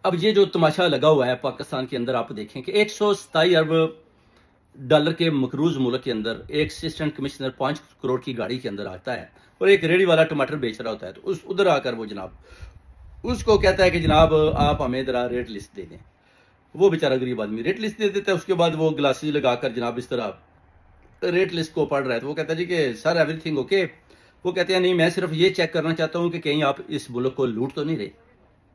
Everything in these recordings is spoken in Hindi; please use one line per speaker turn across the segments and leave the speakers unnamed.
अब ये जो तमाशा लगा हुआ है पाकिस्तान के अंदर, आप देखें कि 127 अरब डॉलर के मकरूज मुल्क के अंदर एक असिस्टेंट कमिश्नर 5 करोड़ की गाड़ी के अंदर आता है और एक रेडी वाला टमाटर बेच रहा होता है, तो उस उधर आकर वो जनाब उसको कहता है कि जनाब आप हमें जरा रेट लिस्ट दे दें। वो बेचारा गरीब आदमी रेट लिस्ट दे देता है। उसके बाद वो ग्लासेस लगाकर जनाब इस तरह रेट लिस्ट को पढ़ रहा है, तो वो कहता है जी कि सर एवरीथिंग ओके। वो कहते हैं नहीं, मैं सिर्फ ये चेक करना चाहता हूँ कि कहीं आप इस मुल्क को लूट तो नहीं रहे,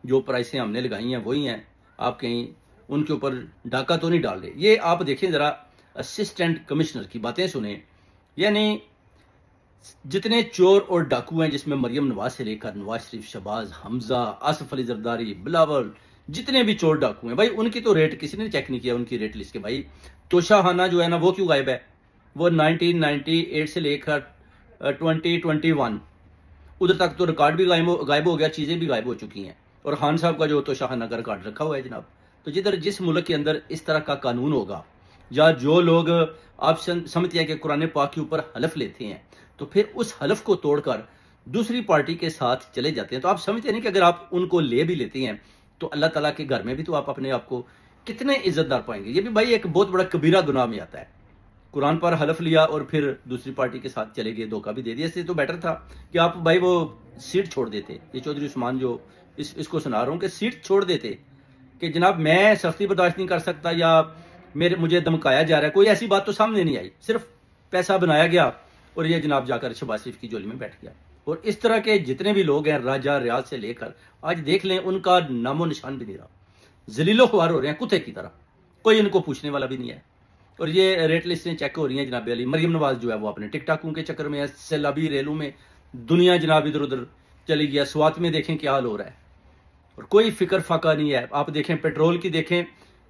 जो प्राइसें हमने लगाई हैं वही हैं, आप कहीं उनके ऊपर डाका तो नहीं डाल रहे। ये आप देखें जरा, असिस्टेंट कमिश्नर की बातें सुने। यानी जितने चोर और डाकू हैं, जिसमें मरियम नवाज से लेकर नवाज शरीफ, शहबाज, हमजा, आसिफ अली जरदारी, बिलावल, जितने भी चोर डाकू हैं भाई, उनकी तो रेट किसी ने चेक नहीं किया, उनकी रेट लिस्ट के। भाई तोशाहाना जो है ना, वो क्यों गायब है? वो 1998 से लेकर 2021 उधर तक तो रिकॉर्ड भी गायब हो गया, चीजें भी गायब हो चुकी हैं। और खान साहब का जो तोशाहाना का रिकॉर्ड रखा हुआ है जनाब। तो जिधर जिस मुल्क के अंदर इस तरह का कानून होगा, या जो लोग आप समझते हैं कि कुरान पाक के ऊपर हलफ लेते हैं, तो फिर उस हलफ को तोड़कर दूसरी पार्टी के साथ चले जाते हैं, तो आप समझते नहीं कि अगर आप उनको ले भी लेते हैं तो अल्लाह ताला के घर में भी तो आप अपने आप को कितने इज्जतदार पाएंगे। ये भी भाई एक बहुत बड़ा कबीरा गुनाह में आता है। कुरान पर हलफ लिया और फिर दूसरी पार्टी के साथ चले गए, धोखा भी दे दिया। इससे तो बेटर था कि आप भाई वो सीट छोड़ देते। ये चौधरी उस्मान जो इसको सुना रहा हूँ कि सीट छोड़ देते कि जनाब मैं सख्ती बर्दाश्त नहीं कर सकता, या मुझे धमकाया जा रहा है। कोई ऐसी बात तो सामने नहीं आई, सिर्फ पैसा बनाया गया और ये जनाब जाकर शहबाज शरीफ की झोली में बैठ गया। और इस तरह के जितने भी लोग हैं, राजा रियाज से लेकर आज देख लें, उनका नामो निशान भी नहीं रहा। जलीलो ख्वार हो रहे हैं कुत्ते की तरह, कोई इनको पूछने वाला भी नहीं है। और ये रेट लिस्टें चेक हो रही हैं जनाब अली। मरियम नवाज जो है वो अपने टिकटॉकों के चक्कर में है, सैलाबी रेलू में दुनिया जनाब इधर उधर चली गया। स्वात में देखें क्या हाल हो रहा है, और कोई फिक्र फाका नहीं है। आप देखें पेट्रोल की, देखें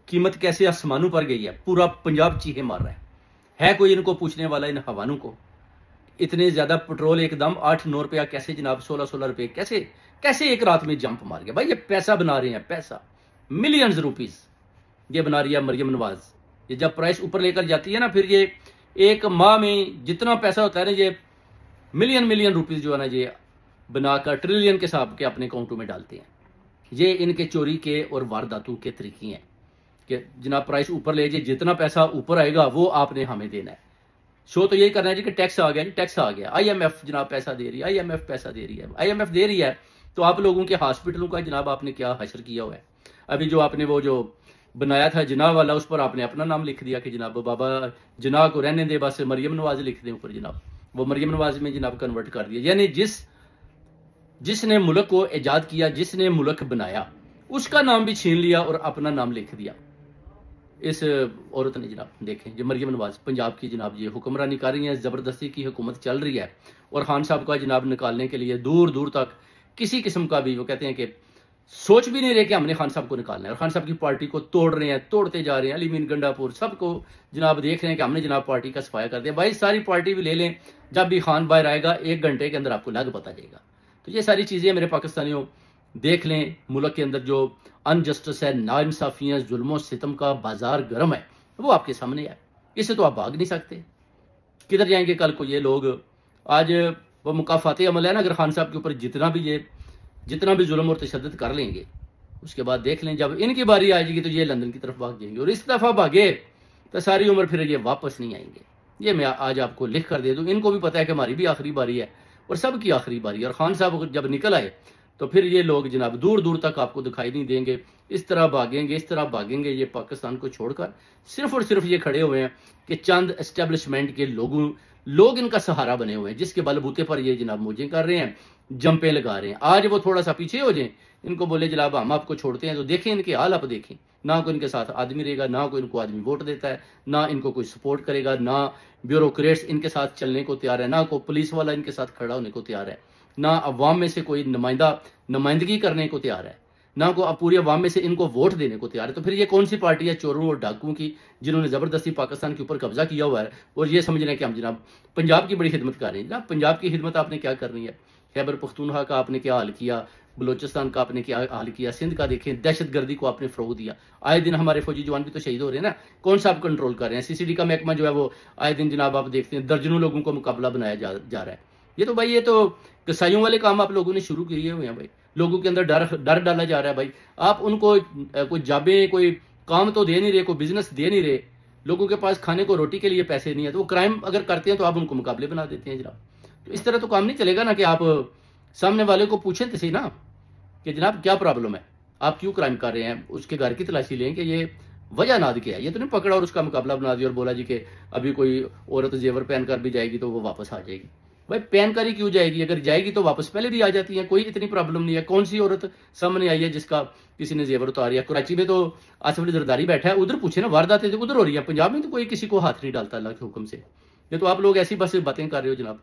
कीमत कैसे आसमानों पर गई है, पूरा पंजाब चीखे मार रहा है कोई इनको पूछने वाला इन हवानों को? इतने ज्यादा पेट्रोल एकदम 8-9 रुपया कैसे जनाब, 16-16 रुपए कैसे कैसे एक रात में जंप मार गया। भाई ये पैसा बना रहे हैं, पैसा मिलियंस रुपीस ये बना रही है मरियम नवाज। ये जब प्राइस ऊपर लेकर जाती है ना, फिर ये एक माह में जितना पैसा होता है ना, ये मिलियन रुपीस जो है ना, ये बनाकर ट्रिलियन के हिसाब के अपने अकाउंटों में डालते हैं। ये इनके चोरी के और वारदातों के तरीके हैं कि जनाब प्राइस ऊपर ले जाए, जितना पैसा ऊपर आएगा वो आपने हमें देना है। शो तो यही करना है जी कि टैक्स आ गया जी, टैक्स आ गया। IMF जनाब पैसा दे रही है, IMF पैसा दे रही है। IMF दे रही है तो आप लोगों के हॉस्पिटलों का जनाब आपने क्या हशर किया हुआ है? अभी जो आपने वो जो बनाया था जिना वाला, उस पर आपने अपना नाम लिख दिया कि जनाब बाबा जिना को रहने दे, बस मरियम नवाज लिख दें ऊपर जनाब। वो मरियम नवाज में जनाब कन्वर्ट कर दिया। यानी जिसने मुल्क को ईजाद किया, जिसने मुल्क बनाया, उसका नाम भी छीन लिया और अपना नाम लिख दिया इस औरत ने जनाब। देखें जो मरियम नवाज पंजाब की जनाब ये हुक्मरानी कर रही है, जबरदस्ती की हुकूमत चल रही है। और खान साहब का जनाब निकालने के लिए दूर दूर तक किसी किस्म का भी वो कहते हैं कि सोच भी नहीं रहे कि हमने खान साहब को निकालना है। और खान साहब की पार्टी को तोड़ रहे हैं, तोड़ते जा रहे हैं। अली मीन गंडापुर सबको जनाब देख रहे हैं कि हमने जनाब पार्टी का सफाया कर दिया। भाई सारी पार्टी भी ले लें, जब भी खान बाहर आएगा 1 घंटे के अंदर आपको लग पता जाएगा। तो ये सारी चीजें मेरे पाकिस्तानियों देख लें। मुल्क के अंदर जो अनजस्टिस है, नाइंसाफियां, जुल्मों सितम का बाजार गर्म है, वो आपके सामने है। इससे तो आप भाग नहीं सकते। किधर जाएंगे कल को ये लोग? आज वो मुकाफाती अमल है ना, अगर खान साहब के ऊपर जितना भी जुल्म और तशद्दुद कर लेंगे, उसके बाद देख लें जब इनकी बारी आएगी तो ये लंदन की तरफ भाग जाएंगे। और इस दफा भागे तो सारी उम्र फिर ये वापस नहीं आएंगे। ये मैं आज आपको लिख कर दे दूं। इनको भी पता है कि हमारी भी आखिरी बारी है और सबकी आखिरी बारी है। और खान साहब जब निकल आए तो फिर ये लोग जनाब दूर दूर तक आपको दिखाई नहीं देंगे। इस तरह भागेंगे ये पाकिस्तान को छोड़कर। सिर्फ और सिर्फ ये खड़े हुए हैं कि चंद एस्टेब्लिशमेंट के लोग इनका सहारा बने हुए हैं, जिसके बलबूते पर ये जनाब मौजें कर रहे हैं, जंपे लगा रहे हैं। आज वो थोड़ा सा पीछे हो जाए, इनको बोले जनाब हम आपको छोड़ते हैं, तो देखें इनके हाल आप देखें। ना कोई इनके साथ आदमी रहेगा, ना कोई इनको आदमी वोट देता है, ना इनको कोई सपोर्ट करेगा, ना ब्यूरोक्रेट्स इनके साथ चलने को तैयार है, ना कोई पुलिस वाला इनके साथ खड़ा होने को तैयार है, ना अवाम में से कोई नुमाइंदगी करने को तैयार है, ना को पूरी अवाम में से इनको वोट देने को तैयार है। तो फिर ये कौन सी पार्टी है चोरों और डाकुओं की, जिन्होंने जबरदस्ती पाकिस्तान के ऊपर कब्जा किया हुआ है और ये समझ रहे हैं कि हम जनाब पंजाब की बड़ी खिदमत कर रहे हैं। जनाब पंजाब की खिदमत आपने क्या करनी है? खैबर पख्तूनख्वा का आपने क्या हाल किया, बलोचिस्तान का आपने क्या हाल किया, सिंध का देखें, दहशतगर्दी को आपने फरोग दिया। आए दिन हमारे फौजी जवान भी तो शहीद हो रहे हैं ना, कौन सा आप कंट्रोल कर रहे हैं? CCD का महकमा जो है वो आए दिन जनाब आप देखते हैं दर्जनों लोगों को मुकाबला बनाया जा रहा है। ये तो भाई ये तो कसाईयों वाले काम आप लोगों ने शुरू किए हुए हैं भाई। लोगों के अंदर डर डर डाला जा रहा है। भाई आप उनको कोई जाबे, कोई काम तो दे नहीं रहे, कोई बिजनेस दे नहीं रहे, लोगों के पास खाने को रोटी के लिए पैसे नहीं है, तो वो क्राइम अगर करते हैं तो आप उनको मुकाबले बना देते हैं जनाब। तो इस तरह तो काम नहीं चलेगा ना कि आप सामने वाले को पूछें तो सही ना कि जनाब क्या प्रॉब्लम है, आप क्यों क्राइम कर रहे हैं, उसके घर की तलाशी लें कि ये वजह नाद क्या है। ये तो नहीं पकड़ा और उसका मुकाबला बना दिया और बोला जी कि अभी कोई औरत जेवर पहन कर भी जाएगी तो वो वापस आ जाएगी। भाई पहन कर ही क्यों जाएगी, अगर जाएगी तो वापस पहले भी आ जाती है, कोई इतनी प्रॉब्लम नहीं है। कौन सी औरत सामने आई है जिसका किसी ने जेवर उतार, या कराची में तो आसिफ अली जरदारी बैठा है, उधर पूछे ना, वारदातें तो उधर हो रही है, पंजाब में तो कोई किसी को हाथ नहीं डालता अल्लाह के हुक्म से। ये तो आप लोग ऐसी बस बातें कर रहे हो जनाब,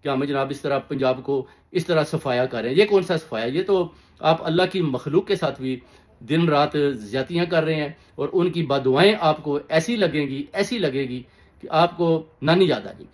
क्या हमें जनाब इस तरह पंजाब को इस तरह सफाया कर रहे हैं। ये कौन सा सफाया, ये तो आप अल्लाह की मखलूक के साथ भी दिन रात ज्यादतियां कर रहे हैं, और उनकी बददुआएं आपको ऐसी लगेगी कि आपको नानी याद आ जाएगी।